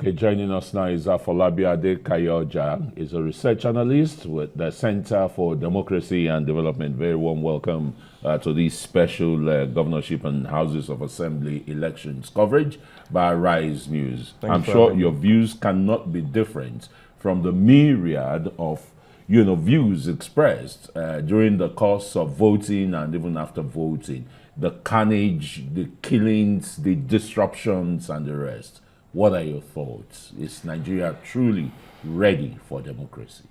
Okay, joining us now is Afolabi Adekaiyaoja. Is a research analyst with the Center for Democracy and Development. Very warm welcome to this special governorship and Houses of Assembly elections coverage by Rise News. I'm sure your views cannot be different from the myriad of views expressed during the course of voting and even after voting. The carnage, the killings, the disruptions, and the rest. What are your thoughts? Is Nigeria truly ready for democracy?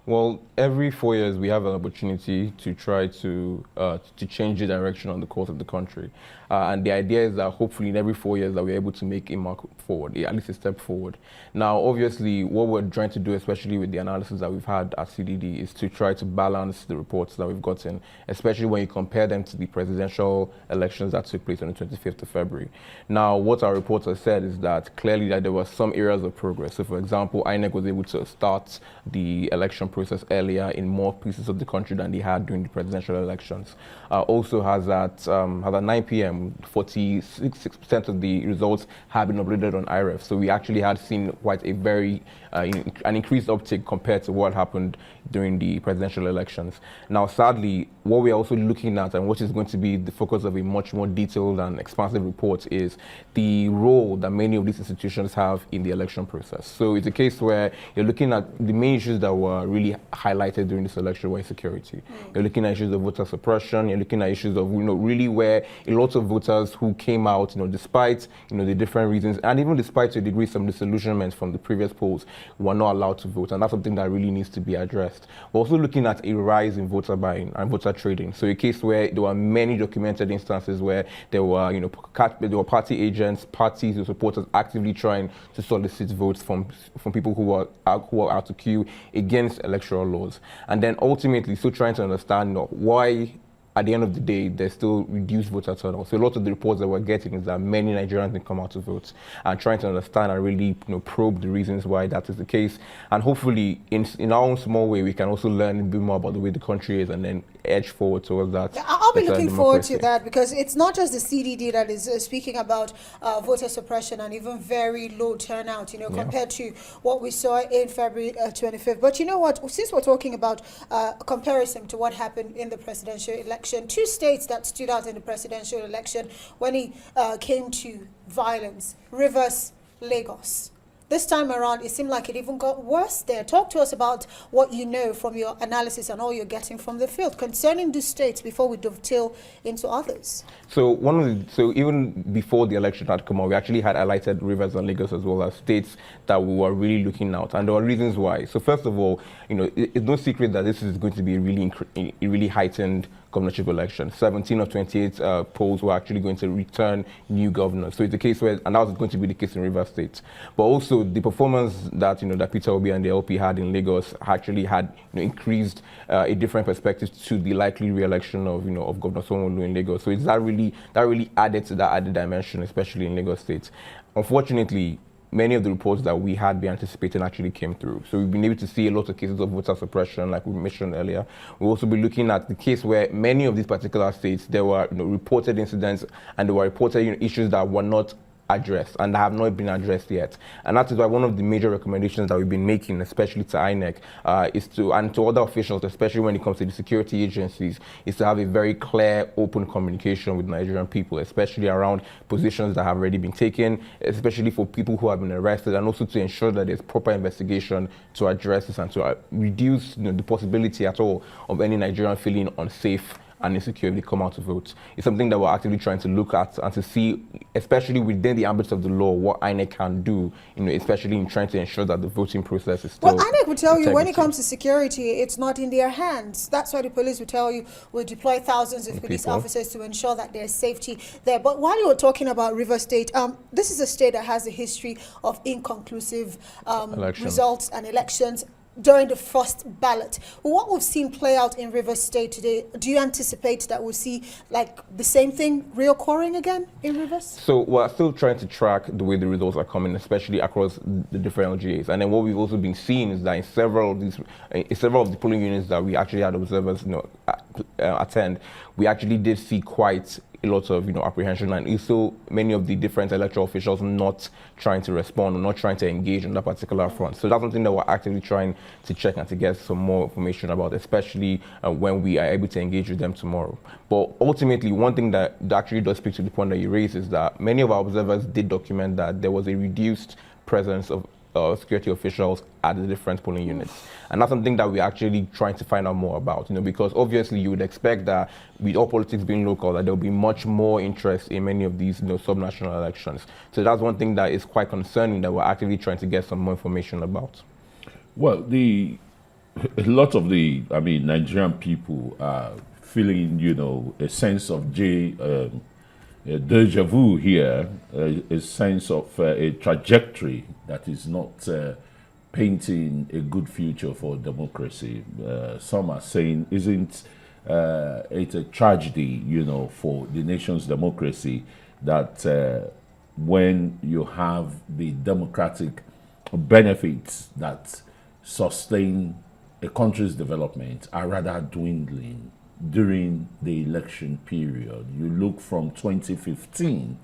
Well, every 4 years we have an opportunity to try to change the direction on the course of the country. And the idea is that hopefully in every 4 years that we're able to make a mark forward, at least a step forward. Now, obviously, what we're trying to do, especially with the analysis that we've had at CDD, is to try to balance the reports that we've gotten, especially when you compare them to the presidential elections that took place on the 25th of February. Now, what our reports have said is that clearly that there were some areas of progress. So, for example, INEC was able to start the election process earlier in more pieces of the country than they had during the presidential elections. Also has at 9 p.m., 46% of the results have been uploaded on IREF. So we actually had seen quite a very an increased uptick compared to what happened during the presidential elections. Now, sadly, what we're also looking at and what is going to be the focus of a much more detailed and expansive report is the role that many of these institutions have in the election process. So it's a case where you're looking at the main issues that were really highlighted during this election were insecurity. You're looking at issues of voter suppression. You're looking at issues of, really where a lot of voters who came out, despite, the different reasons, and even despite to a degree some disillusionment from the previous polls, were not allowed to vote. And that's something that really needs to be addressed. We're also looking at a rise in voter buying and voter trading. So a case where there were many documented instances where there were, there were party agents, parties or supporters actively trying to solicit votes from people who are out to queue against electoral laws. And then ultimately still trying to understand why at the end of the day, there's still reduced voter turnout. So a lot of the reports that we're getting is that many Nigerians didn't come out to vote, and trying to understand and really probe the reasons why that is the case. And hopefully, in our own small way, we can also learn a bit more about the way the country is and then edge forward towards that. Yeah, I'll be looking forward to that, because it's not just the CDD that is speaking about voter suppression and even very low turnout, compared to what we saw in February 25th. But you know what, since we're talking about comparison to what happened in the presidential election, two states that stood out in the presidential election when it came to violence: Rivers, Lagos. This time around, it seemed like it even got worse there. Talk to us about what you know from your analysis and all you're getting from the field concerning these states before we dovetail into others. So even before the election had come out, we actually had highlighted Rivers and Lagos as well as states that we were really looking at, and there were reasons why. So first of all, it's no secret that this is going to be a really heightened governorship election. 17 of 28 polls were actually going to return new governors. So it's a case where, and that was going to be the case in Rivers State. But also the performance that that Peter Obi and the LP had in Lagos actually had increased a different perspective to the likely re-election of Governor Sanwo-Olu in Lagos. So it's that really added to that added dimension, especially in Lagos State. Unfortunately, many of the reports that we had been anticipating actually came through. So we've been able to see a lot of cases of voter suppression, like we mentioned earlier. We'll also be looking at the case where many of these particular states, there were reported incidents and there were reported issues that were not addressed and have not been addressed yet. And that is why one of the major recommendations that we've been making, especially to INEC, and to other officials, especially when it comes to the security agencies, is to have a very clear, open communication with Nigerian people, especially around positions that have already been taken, especially for people who have been arrested, and also to ensure that there's proper investigation to address this and to reduce the possibility at all of any Nigerian feeling unsafe and insecure if they come out to vote. It's something that we're actively trying to look at and to see, especially within the ambit of the law, what INEC can do, especially in trying to ensure that the voting process is still. Well, INEC will tell you when it comes to security, it's not in their hands. That's why the police will tell you we'll deploy thousands of police officers to ensure that there's safety there. But while you were talking about River State, this is a state that has a history of inconclusive results and elections during the first ballot. What we've seen play out in Rivers State today, do you anticipate that we'll see the same thing reoccurring again in Rivers? So we're still trying to track the way the results are coming, especially across the different LGAs. And then what we've also been seeing is that in several of the polling units that we actually had observers attend, we actually did see quite a lot of apprehension, and also many of the different electoral officials not trying to respond or not trying to engage on that particular front. So that's something that we're actively trying to check and to get some more information about, especially when we are able to engage with them tomorrow. But ultimately, one thing that actually does speak to the point that you raised is that many of our observers did document that there was a reduced presence of security officials at the different polling units. And that's something that we're actually trying to find out more about, because obviously you would expect that with all politics being local, that there'll be much more interest in many of these subnational elections. So that's one thing that is quite concerning that we're actively trying to get some more information about. Well, a lot of the Nigerian people are feeling, a sense of deja vu here, a sense of a trajectory that is not painting a good future for democracy. Some are saying, isn't it a tragedy, for the nation's democracy that when you have the democratic benefits that sustain a country's development are rather dwindling during the election period. You look from 2015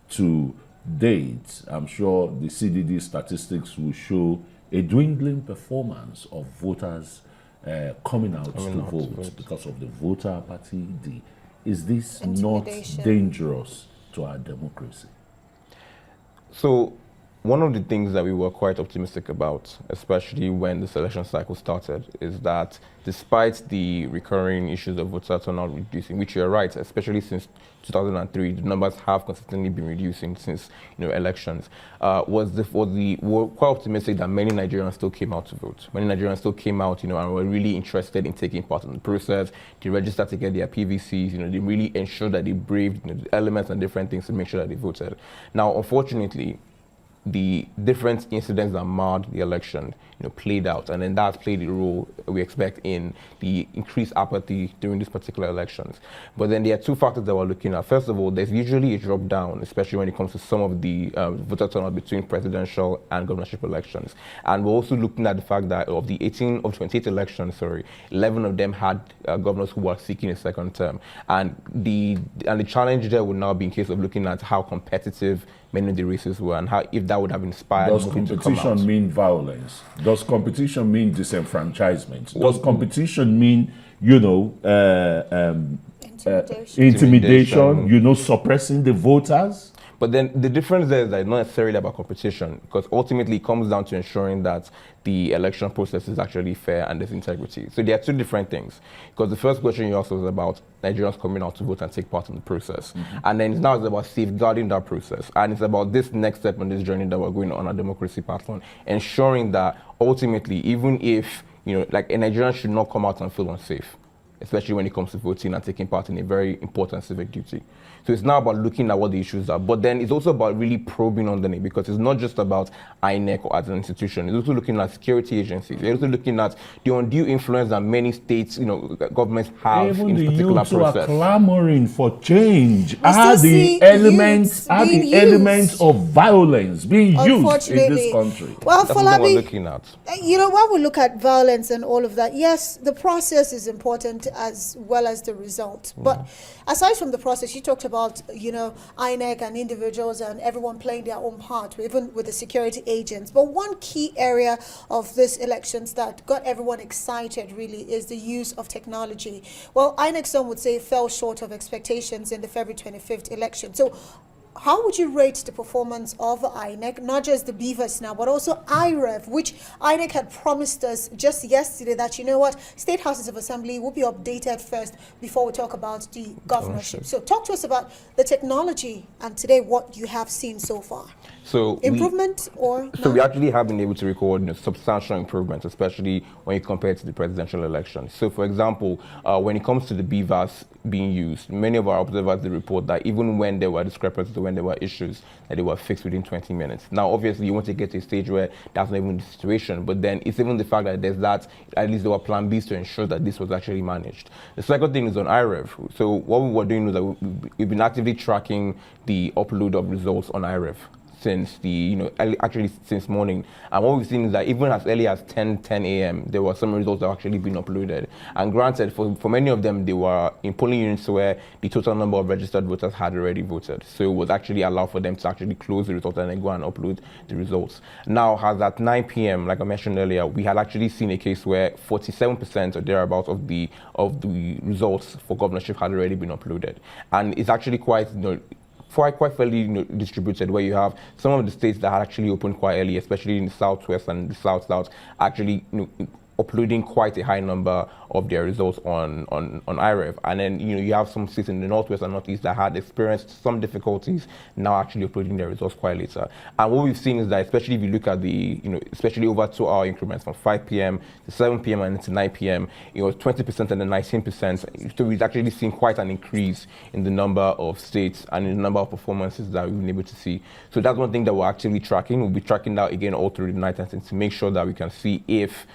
to date, I'm sure the CDD statistics will show a dwindling performance of voters coming out to vote because of the voter apathy. Is this not dangerous to our democracy? So one of the things that we were quite optimistic about, especially when this election cycle started, is that despite the recurring issues of voter turnout reducing, which you're right, especially since 2003, the numbers have consistently been reducing since elections. We were quite optimistic that many Nigerians still came out to vote. Many Nigerians still came out, and were really interested in taking part in the process. They registered to get their PVCs. They really ensured that they braved the elements and different things to make sure that they voted. Now, unfortunately, the different incidents that marred the election, played out, and then that's played a role we expect in the increased apathy during these particular elections. But then there are two factors that we're looking at. First of all, there's usually a drop down, especially when it comes to some of the voter turnout between presidential and governorship elections. And we're also looking at the fact that of the 28 elections, 11 of them had governors who were seeking a second term. And the challenge there would now be in case of looking at how competitive many of the races were and how if that would have inspired. Does competition mean violence? Does competition mean disenfranchisement? Does competition mean, intimidation, suppressing the voters? But then the difference there is that it's not necessarily about competition, because ultimately it comes down to ensuring that the election process is actually fair and there's integrity. So there are two different things. Because the first question you asked was about Nigerians coming out to vote and take part in the process. Mm-hmm. And then now it's about safeguarding that process. And it's about this next step on this journey that we're going on our democracy platform, ensuring that ultimately, even if, a Nigerian should not come out and feel unsafe, especially when it comes to voting and taking part in a very important civic duty. So it's now about looking at what the issues are, but then it's also about really probing underneath, because it's not just about INEC or as an institution. It's also looking at security agencies. It's also looking at the undue influence that many states, governments have even in this particular process. Even the youths are clamoring for change. Are the elements of violence being used in this country? Well, that's what we're looking at. When we look at violence and all of that, yes, the process is important as well as the result. Mm. But aside from the process, you talked about, INEC and individuals and everyone playing their own part, even with the security agents. But one key area of these elections that got everyone excited really is the use of technology. Well, INEC, some would say, fell short of expectations in the February 25th election. So how would you rate the performance of INEC, not just the BVAS now, but also IREV, which INEC had promised us just yesterday that, State Houses of Assembly will be updated first before we talk about the governorship. So talk to us about the technology and today what you have seen so far. So improvement we actually have been able to record substantial improvements, especially when you compare it to the presidential election. So for example, when it comes to the BVAS being used, many of our observers, they report that even when there were discrepancies, when there were issues, that they were fixed within 20 minutes. Now, obviously, you want to get to a stage where that's not even the situation, but then it's even the fact that there's that, at least there were plan Bs to ensure that this was actually managed. The second thing is on IREV. So what we were doing was that we've been actively tracking the upload of results on IREV. since since morning. And what we've seen is that even as early as 10 a.m., there were some results that have actually been uploaded. And granted, for many of them, they were in polling units where the total number of registered voters had already voted. So it was actually allowed for them to actually close the results and then go and upload the results. Now, as at 9 p.m., like I mentioned earlier, we had actually seen a case where 47% or thereabouts of the results for governorship had already been uploaded. And it's actually quite, quite fairly distributed, where you have some of the states that had actually opened quite early, especially in the southwest and the south, actually uploading quite a high number of their results on IREV. And then you have some states in the northwest and northeast that had experienced some difficulties now actually uploading their results quite later. And what we've seen is that, especially if you look at the especially over 2-hour increments from 5 p.m. to 7 p.m. and into 9 p.m, 20% and then 19%. So we've actually seen quite an increase in the number of states and in the number of performances that we've been able to see. So that's one thing that we're actively tracking. We'll be tracking that again all through the night and to make sure that we can see if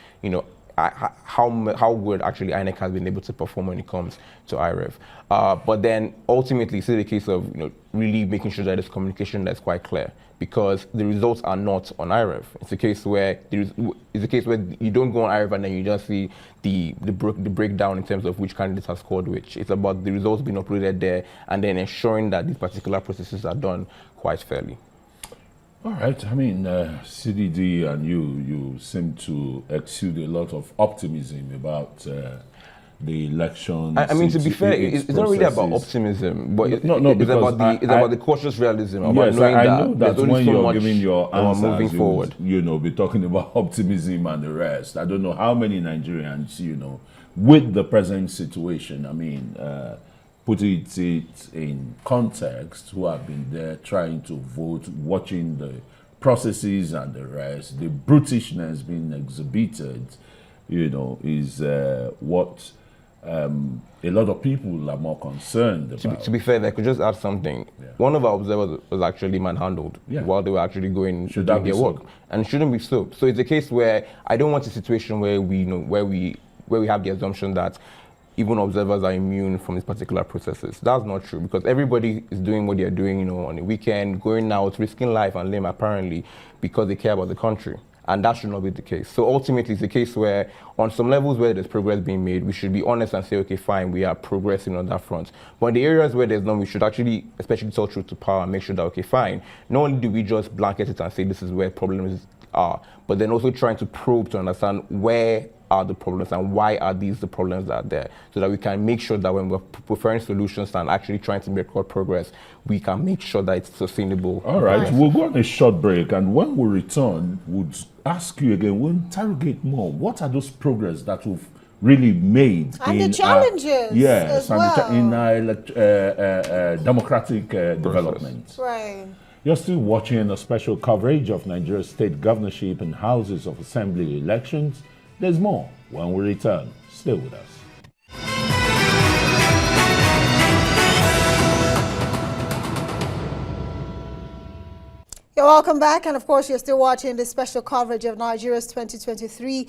how good actually INEC has been able to perform when it comes to IREV. But then ultimately, it's a case of really making sure that there's communication that's quite clear, because the results are not on IREV. It's a case where you don't go on IREV and then you just see the breakdown in terms of which candidate has scored which. It's about the results being uploaded there and then ensuring that these particular processes are done quite fairly. All right. I mean, CDD and you seem to exude a lot of optimism about the election. I mean, to be fair, it's not really about optimism, but it's about the cautious realism. About yes, knowing I know that when so you're giving your answers, moving forward, be talking about optimism and the rest. I don't know how many Nigerians, with the present situation, I mean, put it in context, who have been there trying to vote, watching the processes and the rest, the brutishness being exhibited, is what a lot of people are more concerned about. To be fair, I could just add something. Yeah. One of our observers was actually manhandled while they were actually doing their work, and it shouldn't be so. So it's a case where I don't want a situation where we have the assumption that even observers are immune from these particular processes. That's not true, because everybody is doing what they're doing, on the weekend, going out, risking life and limb apparently because they care about the country. And that should not be the case. So ultimately, it's a case where on some levels where there's progress being made, we should be honest and say, okay, fine, we are progressing on that front. But in the areas where there's none, we should actually, especially tell truth to power and make sure that, okay, fine, not only do we just blanket it and say this is where problems are, but then also trying to probe to understand where are the problems and why are these the problems that are there, so that we can make sure that when we're preferring solutions and actually trying to make progress, we can make sure that it's sustainable. All right, we'll go on a short break, and when we return, we'll ask you again, we'll interrogate more. What are those progress that we've really made and the challenges yes, as well. in our democratic development. Right. You're still watching a special coverage of Nigeria's state governorship and houses of assembly elections. There's more when we return. Stay with us. You're welcome back, and of course you're still watching this special coverage of Nigeria's 2023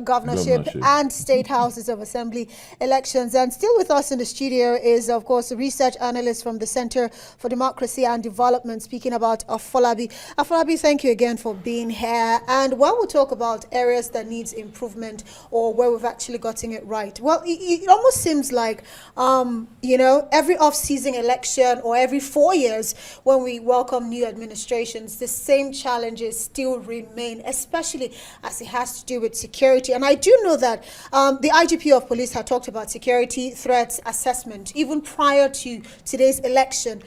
governorship and state houses of assembly elections. And still with us in the studio is, of course, a research analyst from the Center for Democracy and Development, speaking about Afolabi. Afolabi, thank you again for being here. And when we talk about areas that needs improvement or where we've actually gotten it right, well, it almost seems like, every off-season election or every 4 years when we welcome new administrations, the same challenges still remain, especially as it has to do with security. And I do know that the IGP of police had talked about security threats assessment even prior to today's election.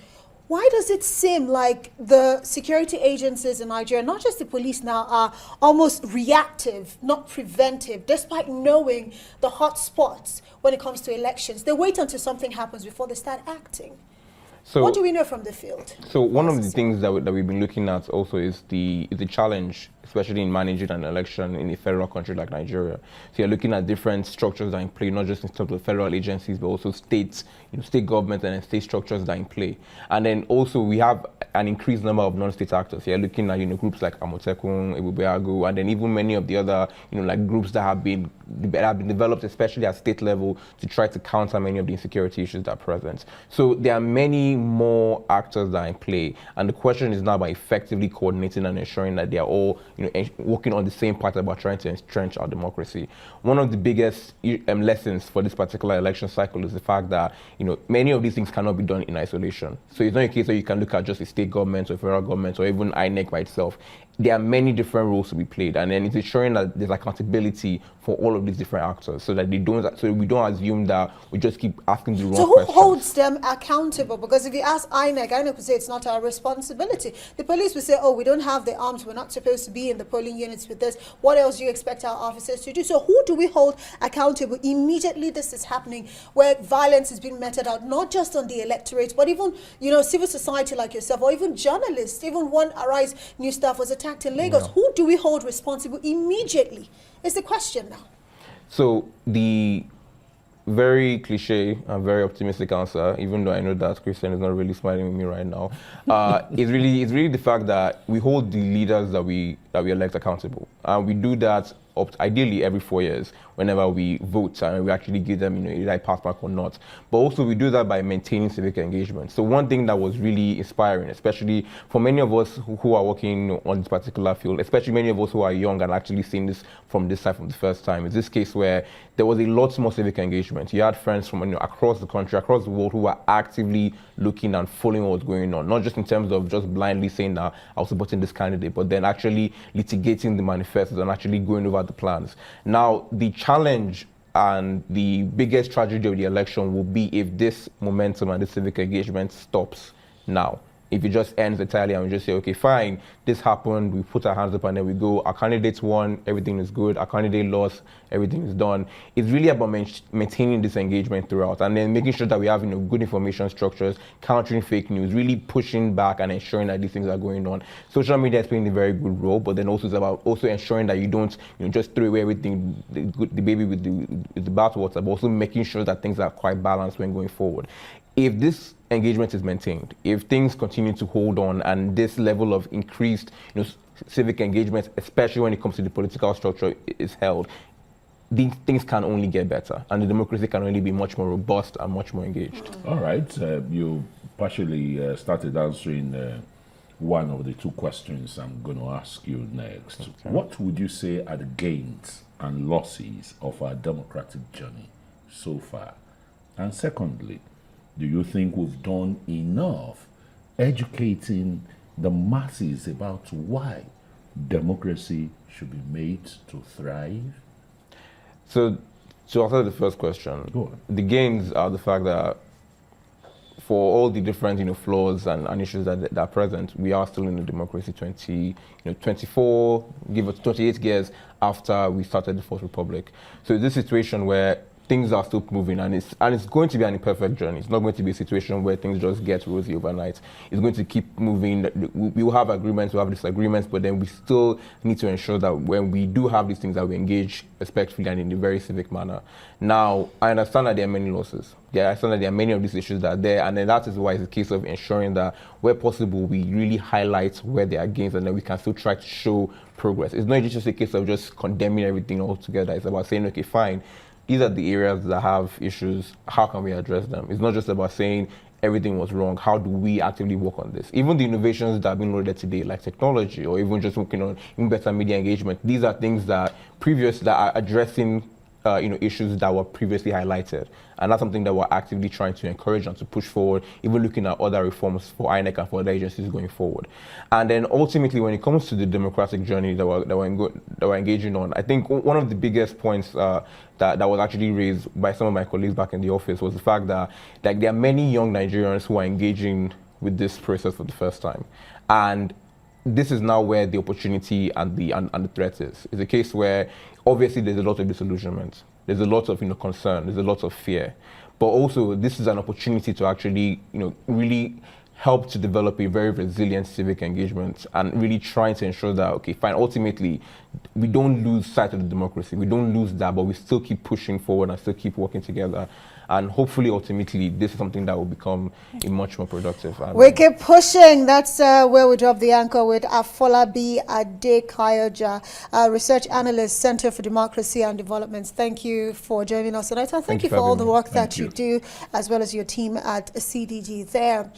Why does it seem like the security agencies in Nigeria, not just the police now, are almost reactive, not preventive, despite knowing the hot spots when it comes to elections? They wait until something happens before they start acting. So, what do we know from the field? So one of the things that we've been looking at also is the challenge, especially in managing an election in a federal country like Nigeria. So you're looking at different structures that are in play, not just in terms of federal agencies, but also states, state government and state structures that are in play. And then also we have an increased number of non-state actors. You're looking at groups like Amotekun, Ebubeagu, and then even many of the other like groups that have been developed, especially at state level, to try to counter many of the insecurity issues that are present. So there are many many more actors that are in play, and the question is now about effectively coordinating and ensuring that they are all, working on the same path about trying to entrench our democracy. One of the biggest lessons for this particular election cycle is the fact that, many of these things cannot be done in isolation. So it's not a case where you can look at just a state government or federal government or even INEC by itself. There are many different roles to be played, and then it's ensuring that there's accountability for all of these different actors, so that we don't assume that we just keep asking the wrong questions. So who holds them accountable? Because if you ask INEC will say it's not our responsibility. The police will say, oh, we don't have the arms, we're not supposed to be in the polling units with this. What else do you expect our officers to do? So who do we hold accountable immediately this is happening, where violence is being meted out, not just on the electorate, but even, civil society like yourself, or even journalists? Even one Arise news staff was attacked in Lagos. Who do we hold responsible immediately is the question now. So the very cliche and very optimistic answer, even though I know that Christian is not really smiling with me right now, is really the fact that we hold the leaders that we elect accountable, and we do that ideally every 4 years whenever we vote, and we actually give them either a pass back or not. But also we do that by maintaining civic engagement. So one thing that was really inspiring, especially for many of us who are working on this particular field, especially many of us who are young and actually seeing this from this side from the first time, is this case where there was a lot more civic engagement. You had friends from across the country, across the world, who were actively looking and following what's going on, not just in terms of just blindly saying that I was supporting this candidate, but then actually litigating the manifestos and actually going over the plans. Now, the challenge and the biggest tragedy of the election will be if this momentum and this civic engagement stops now. If it just ends entirely and we just say, okay, fine, this happened, we put our hands up and then we go, our candidates won, everything is good, our candidate lost, everything is done. It's really about maintaining this engagement throughout, and then making sure that we have good information structures, countering fake news, really pushing back and ensuring that these things are going on. Social media is playing a very good role, but then also it's about also ensuring that you don't just throw away everything, the baby with the bathwater, but also making sure that things are quite balanced when going forward. If this engagement is maintained, if things continue to hold on, and this level of increased civic engagement, especially when it comes to the political structure, is held, these things can only get better, and the democracy can only be much more robust and much more engaged. All right. You partially started answering one of the two questions I'm going to ask you next. Okay. What would you say are the gains and losses of our democratic journey so far? And secondly, do you think we've done enough educating the masses about why democracy should be made to thrive? So, to answer the first question, the gains are the fact that for all the different flaws and issues that are present, we are still in a democracy 24, give it 28 years after we started the Fourth Republic. So this situation where things are still moving, and it's going to be an imperfect journey. It's not going to be a situation where things just get rosy overnight. It's going to keep moving. We will have agreements, we'll have disagreements, but then we still need to ensure that when we do have these things, that we engage respectfully and in a very civic manner. Now, I understand that there are many losses. I understand that there are many of these issues that are there, and then that is why it's a case of ensuring that where possible, we really highlight where there are gains, and then we can still try to show progress. It's not just a case of just condemning everything altogether. It's about saying, okay, fine, these are the areas that have issues. How can we address them? It's not just about saying everything was wrong. How do we actively work on this? Even the innovations that have been loaded today, like technology, or even just working on even better media engagement, these are things that are addressing issues that were previously highlighted. And that's something that we're actively trying to encourage and to push forward, even looking at other reforms for INEC and for other agencies going forward. And then ultimately, when it comes to the democratic journey that we're engaging on, I think one of the biggest points that was actually raised by some of my colleagues back in the office was the fact that there are many young Nigerians who are engaging with this process for the first time. And this is now where the opportunity and the threat is. It's a case where obviously there's a lot of disillusionment, there's a lot of concern, there's a lot of fear, but also this is an opportunity to actually really help to develop a very resilient civic engagement and really trying to ensure that, okay, fine, ultimately we don't lose sight of the democracy, we don't lose that, but we still keep pushing forward and still keep working together. And hopefully, ultimately, this is something that will become a much more productive. We keep pushing. That's where we drop the anchor with Afolabi Adekaiyaoja, research analyst, Center for Democracy and Development. Thank you for joining us tonight. And thank you for all the work that you do, as well as your team at CDG there.